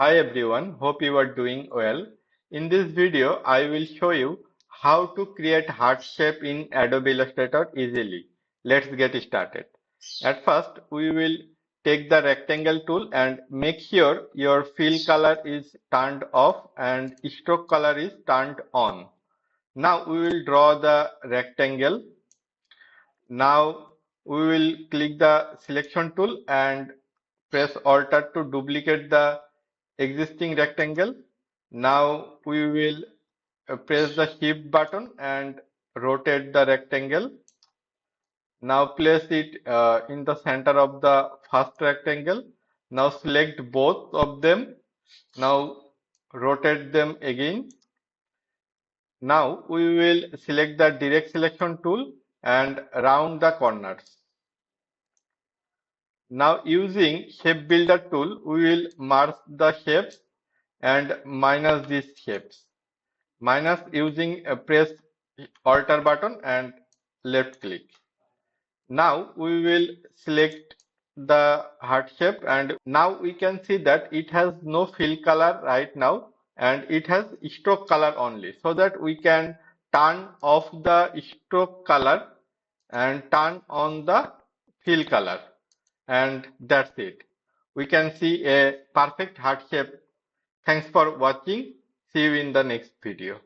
Hi everyone, hope you are doing well. In this video, I will show you how to create heart shape in Adobe Illustrator easily. Let's get started. At first, we will take the rectangle tool and make sure your fill color is turned off and stroke color is turned on. Now we will draw the rectangle. Now we will click the selection tool and press Alt to duplicate the existing rectangle. Now we will press the shift button and rotate the rectangle. Now place it in the center of the first rectangle. Now select both of them. Now rotate them again. Now we will select the direct selection tool and round the corners. Now using shape builder tool, we will merge the shapes and minus these shapes. Minus using a press Alt button and left click. Now we will select the heart shape and now we can see that it has no fill color right now and it has stroke color only, so that we can turn off the stroke color and turn on the fill color, and that's it. We can see a perfect heart shape. Thanks for watching. See you in the next video.